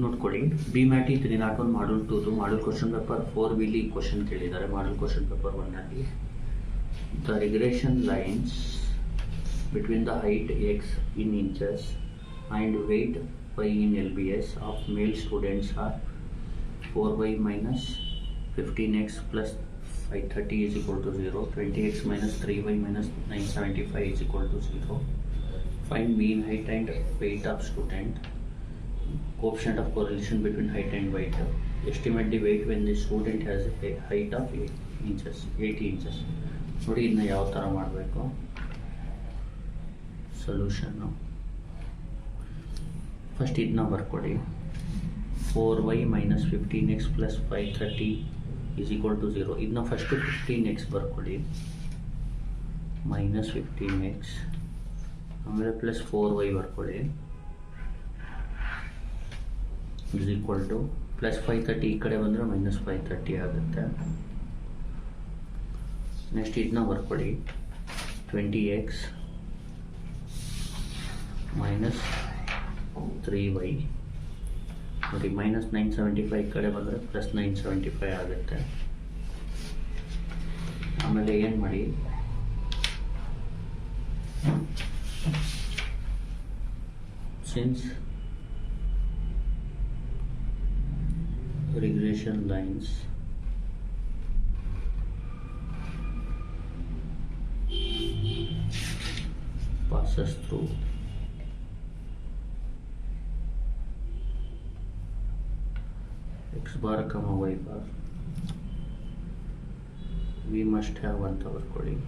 ನೋಡ್ಕೊಳ್ಳಿ. B mat 301 ಮಾಡಲ್ 2 model question paper 4 question ಕೇಳಿದ್ದಾರೆ. Model question paper 1 the regression lines between the height x in inches and weight y in lbs of male students are 4y minus 15x plus 530 is equal to 0, 20x minus 3y minus 975 is equal to 0. Find mean height and weight of student. Coefficient of correlation between height and weight. Estimate the weight when the student has a height of 80 inches. ನೋಡಿ ಇದನ್ನ ಯಾವ ಥರ ಮಾಡಬೇಕು. ಸೊಲ್ಯೂಷನ್ನು first ಇದನ್ನ ಬರ್ಕೊಡಿ. 4y minus 15x plus 530 is equal to 0. ಇದನ್ನ first 15x ಬರ್ಕೊಡಿ, minus 15x, ಆಮೇಲೆ plus 4y ಬರ್ಕೊಳ್ಳಿ, is equal to plus 530 ಈ ಕಡೆ ಬಂದರೆ ಮೈನಸ್ 530 ಆಗುತ್ತೆ. ನೆಕ್ಸ್ಟ್ ಇದನ್ನ ಬರ್ಕೊಳ್ಳಿ, 20x ಮೈನಸ್ 3y ನೋಡಿ, ಮೈನಸ್ 975 ಈ ಕಡೆ ಬಂದರೆ ಪ್ಲಸ್ 975 ಆಗುತ್ತೆ. ಆಮೇಲೆ ಏನು ಮಾಡಿ, since regression lines passes through x bar comma y bar, we must have one tower coding.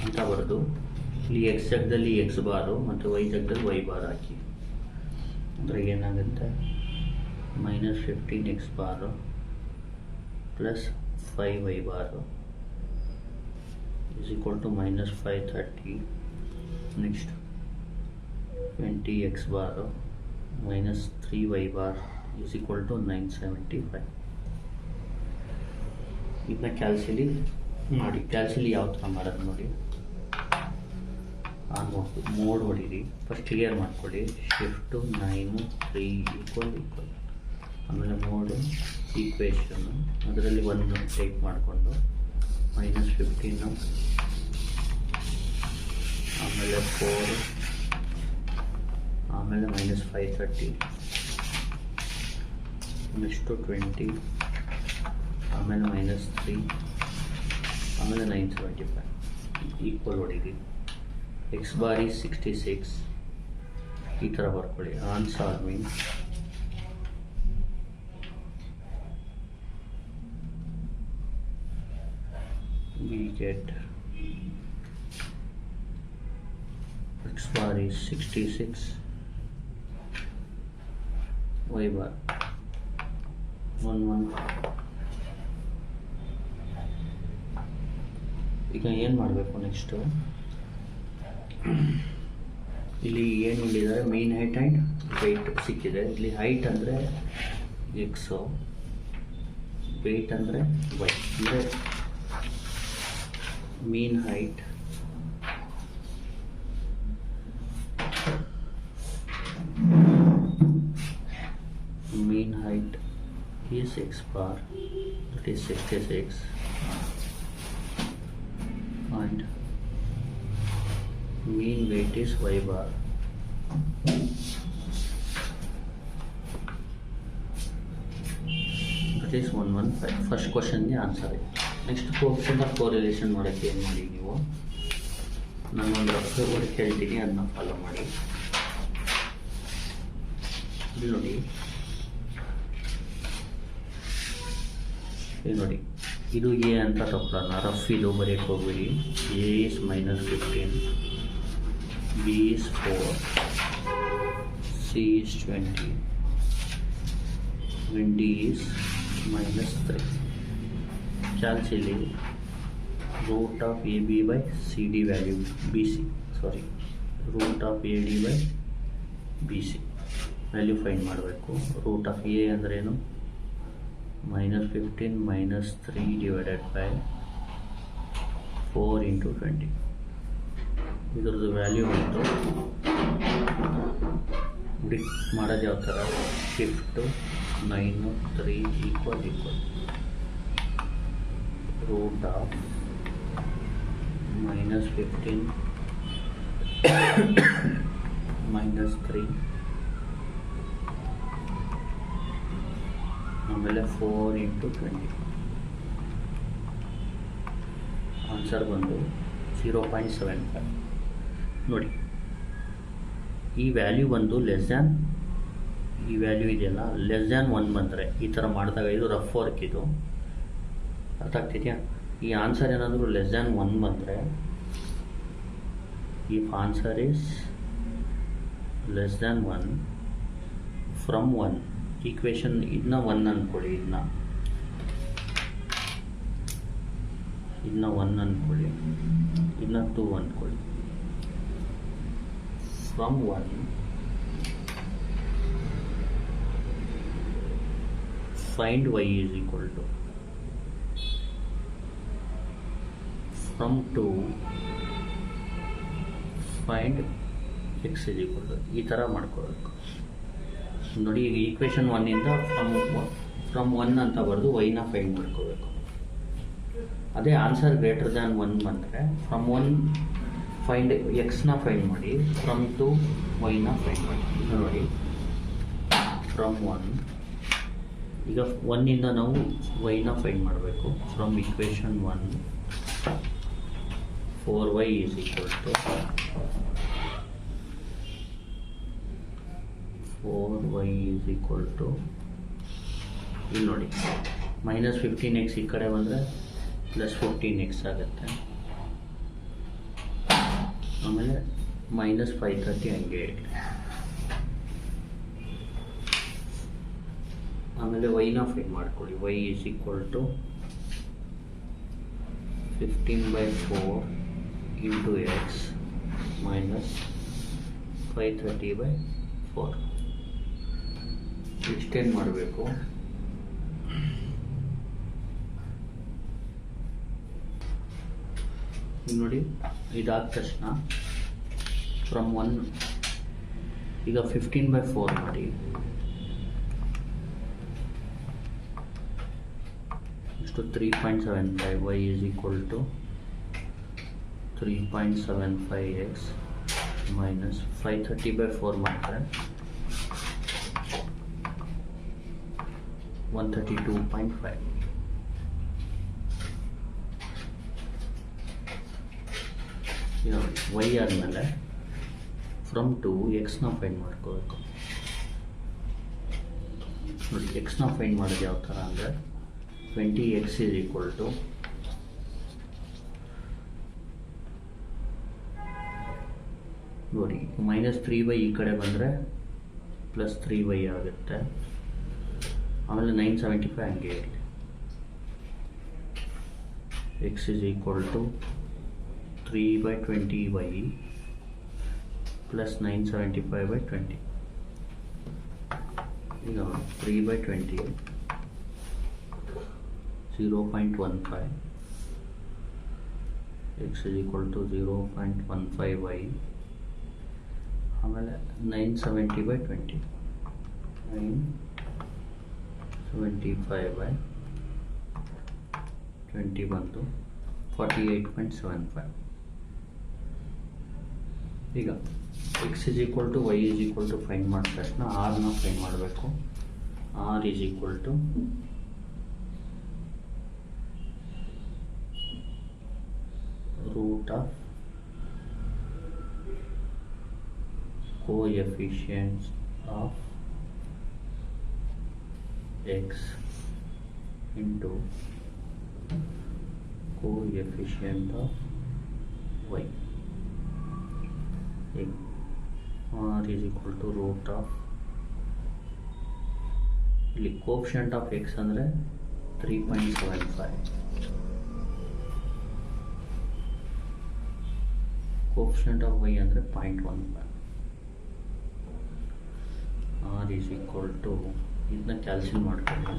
ಅಂತ ಬರೆದು ಇಲ್ಲಿ ಎಕ್ಸ್ ಜಾಗದಲ್ಲಿ ಎಕ್ಸ್ ಬಾರು ಮತ್ತು ವೈ ಜಾಗದಲ್ಲಿ ವೈ ಬಾರ್ ಹಾಕಿ. ಅಂದರೆ ಏನಾಗುತ್ತೆ, minus 15x bar plus 5y bar is equal to minus 530. Next 20x bar minus 3y bar is equal to 975. ಇದನ್ನ ಕ್ಯಾಲ್ಸಿಲಿ ಮಾಡಿ. ಕ್ಯಾಲ್ಸಿಲಿ ಯಾವ ಥರ ಮಾಡೋದು ನೋಡಿ, ಮೋಡ್ ಹೊಡೀರಿ, ಫಸ್ಟ್ ಕ್ಲಿಯರ್ ಮಾಡ್ಕೊಳ್ಳಿ, ಶಿಫ್ಟು 9 3 ಈಕ್ವಲ್, ಆಮೇಲೆ ಮೋಡು ಈಕ್ವೇಷನ್ನು ಅದರಲ್ಲಿ 1 ಟೇಕ್ ಮಾಡಿಕೊಂಡು ಮೈನಸ್ 15, ಆಮೇಲೆ 4, ಆಮೇಲೆ ಮೈನಸ್ 530, ನೆಕ್ಸ್ಟು 20, ಆಮೇಲೆ ಮೈನಸ್ 3, ಆಮೇಲೆ 975 ಈಕ್ವಲ್ ಹೊಡೀರಿ. ಎಕ್ಸ್ ಬಾರಿ 66 ಈ ಥರ ಬರ್ಕೊಳ್ಳಿ. On solving we get x bar is 66, y bar 11. ಈಗ ಏನು ಮಾಡಬೇಕು, ನೆಕ್ಸ್ಟು ಇಲ್ಲಿ ಏನು ಹೇಳಿದ್ದಾರೆ, ಮೀನ್ ಹೈಟ್ ಆ್ಯಂಡ್ ವೆಯ್ಟ್ ಸಿಕ್ಕಿದೆ. ಇಲ್ಲಿ ಹೈಟ್ ಅಂದರೆ ಎಕ್ಸು, ವೆಯ್ಟ್ ಅಂದರೆ ವೈ. ಅಂದರೆ ಮೀನ್ height is x bar, that is 66, and mean weight is y bar. That is 115. First question the answer. Next coefficient of correlation ಮಾಡೋಕ್ಕೆ ಏನು ಮಾಡಿ ನೀವು, ನಾನು ಒಂದು ರಫ್ ವರ್ಕ್ ಹೇಳ್ತೀನಿ, ಅದನ್ನ ಫಾಲೋ ಮಾಡಿ. ಇಲ್ಲಿ ನೋಡಿ, ನೋಡಿ ಇದು ಎ ಅಂತ ತಗೊಳ್ಳೋಣ. ರಫ್ ಇದು ಬರೆಯಕ್ಕೆ ಹೋಗ್ಬಿಡಿ. A is -15, B is 4, C is 20, and D is -3. ಕ್ಯಾಲ್ಸಿಲಿ root of A B by C D value B C, sorry root of A D by B C value find ಮಾಡಬೇಕು. Root of A ಅಂದ್ರೇನು, -15 -3 divided by 4 into 20. ಇದ್ರದ್ದು value ಬಂತು ಡಿಕ್ ಮಾಡೋದು ಯಾವ ಥರ shift 9 3 equal root of -15 -3 ಆಮೇಲೆ 4 × 20 answer ಬಂದು 0.75. ನೋಡಿ ಈ ವ್ಯಾಲ್ಯೂ ಬಂದು ಲೆಸ್ ದ್ಯಾನ್ ಈ ವ್ಯಾಲ್ಯೂ ಇದೆಯಲ್ಲ ಲೆಸ್ ದ್ಯಾನ್ 1 ಬಂದರೆ ಈ ಥರ ಮಾಡಿದಾಗ ಇದು ರಫ್ ವರ್ಕ್ ಇದು ಅರ್ಥ ಆಗ್ತಿದೆಯಾ. ಈ ಆನ್ಸರ್ ಏನಾದರೂ ಲೆಸ್ ದ್ಯಾನ್ 1 ಬಂದರೆ if answer is less than 1 from 1 equation ಇದನ್ನ 1 ಅಂದ್ಕೊಳ್ಳಿ, ಇದನ್ನ 1 ಅಂದ್ಕೊಳ್ಳಿ, ಇದನ್ನ 2 ಅಂದ್ಕೊಳ್ಳಿ. From 1 find y is equal to from 2 find x is equal to ಈ ಥರ ಮಾಡ್ಕೋಬೇಕು ನೋಡಿ. ಈಗ ಈಕ್ವೇಷನ್ 1 ಇಂದ ಫ್ರಮ್ 1 ಅಂತ ಬರೆದು ವೈನ ಫೈಂಡ್ ಮಾಡ್ಕೋಬೇಕು. ಅದೇ ಆನ್ಸರ್ ಗ್ರೇಟರ್ ದ್ಯಾನ್ 1 ಬಂದರೆ ಫ್ರಮ್ 1 ಫೈಂಡ್ ಎಕ್ಸ್ನ ಫೈಂಡ್ ಮಾಡಿ, ಫ್ರಮ್ 2 ವೈನ ಫೈಂಡ್ ಮಾಡಿ. ನೋಡಿ ಫ್ರಮ್ 1 ಈಗ 1 ಇಂದ ನಾವು ವೈನ ಫೈಂಡ್ ಮಾಡಬೇಕು. From equation 1 4y is equal to 4y is equal to ಇಲ್ಲಿ ನೋಡಿ -15x ಈ ಕಡೆ ಬಂದರೆ +15x ಆಗುತ್ತೆ. ಆಮೇಲೆ -530 ಹಂಗೆ ಇರಲಿ. ಆಮೇಲೆ ವೈನ ಫೈಂಡ್ ಮಾಡ್ಕೊಳ್ಳಿ. y is equal to 15/4 into x minus 530/4 extend ಮಾಡಬೇಕು. ನೋಡಿ ಇದಾದ ತಕ್ಷಣ ಫ್ರಮ್ 1 ಈಗ 15/4 ಮಾಡಿ, ಇಷ್ಟು 3.75 y is equal to 3.75x minus 530/4 ಮಾಡಿದ್ರೆ 132.5. y ಆದಮೇಲೆ ಫ್ರಮ್ 2 ಎಕ್ಸ್ನ ಫೈಂಡ್ ಮಾಡ್ಕೋಬೇಕು. ನೋಡಿ ಎಕ್ಸ್ನ ಫೈಂಡ್ ಮಾಡೋದು ಯಾವ ಥರ ಅಂದರೆ 20x is equal to ನೋಡಿ -3y ಈ ಕಡೆ ಬಂದರೆ +3y ಆಗುತ್ತೆ. ಆಮೇಲೆ 975 ಹಂಗೆ ಇರಲಿ. x is equal to 3/20y plus 975/20. ಈಗ 3/20 0.15 x is equal to 0.15y ಆಮೇಲೆ 970/20 975/20 ಬಂತು 48.75. ಈಗ x is equal to y is equal to find ಮಾಡಿದ ತಕ್ಷಣ rನ ಫೈಂಡ್ ಮಾಡಬೇಕು. r is equal to root of coefficients of x into coefficient of y. r is equal to root of ಇಲ್ಲಿ coefficient of x ಅಂದರೆ 3.75, coefficient of y ಅಂದರೆ 0.15. r is equal to ಇದನ್ನ ಕ್ಯಾಲ್ಸಿಲ್ ಮಾಡ್ಕೊಳ್ಳಿ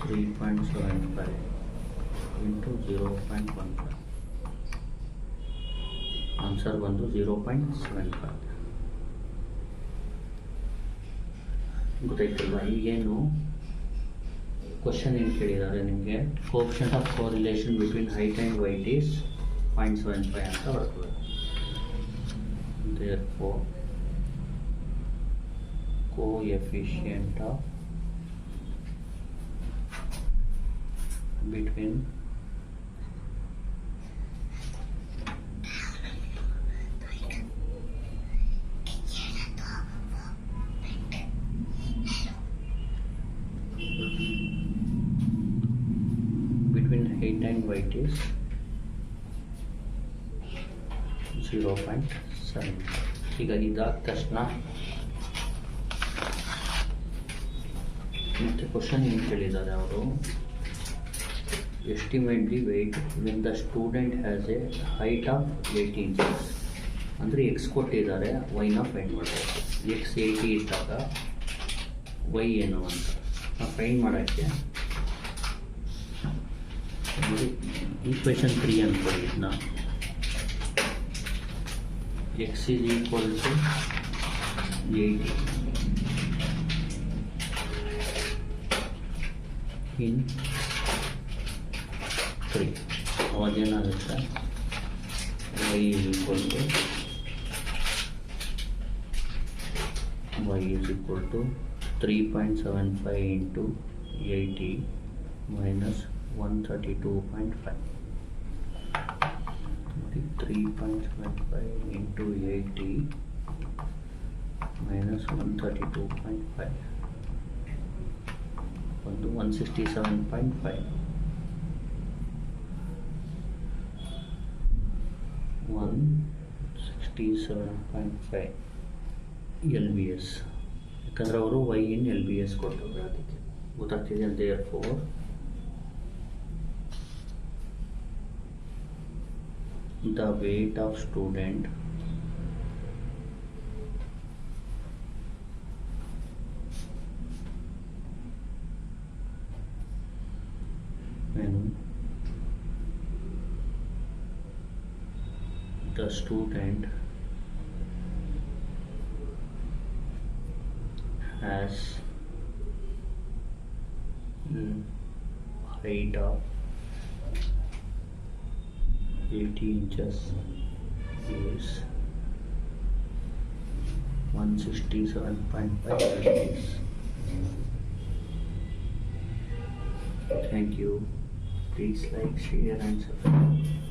3.75 into 0.15 answer ಬಂದು 0.75. ಗೊತ್ತಾಯ್ತಲ್ಲ? ಈಗೇನು question ಏನು ಕೇಳಿದ್ದಾರೆ ನಿಮಗೆ, coefficient of correlation between height and white is 0.75 ಅಂತ ಬರ್ತದೆ. therefore coefficient of between height and weight is 0.7. ಈಗ ಇದಾದ ತಕ್ಷಣ ಮತ್ತೆ ಕ್ವಶನ್ ಏನು ಕೇಳಿದ್ದಾರೆ ಅವರು, estimate the weight when the student has a height of 80 inches. ಅಂದರೆ ಎಕ್ಸ್ ಕೊಟ್ಟಿದ್ದಾರೆ, ವೈನ ಫೈಂಡ್ ಮಾಡಬೇಕು. ಎಕ್ಸ್ 80 ಇದ್ದಾಗ ವೈ ಏನು ಅಂತ ನಾವು ಫೈಂಡ್ ಮಾಡೋಕ್ಕೆ ಈಕ್ವೇಷನ್ 3 ಅಂದ್ಕೊಳ್ಳಿ. ಇದನ್ನ x is equal to 80 in 3. ಅವಾಗೇನಾಗುತ್ತೆ, y is equal to 3.75 into 80 minus 132.5. 3.75 into 80 minus 132.5 ಒಂದು 167.5. 167.5 LBS. ಯಾಕಂದರೆ ಅವರು y in LBS ಕೊಟ್ಟರು, ಅದಕ್ಕೆ ಗೊತ್ತಾಗ್ತಿದೆ. therefore the weight of student when the student has height of 80 inches is 167.5 degrees. Thank you. Please like, share and subscribe.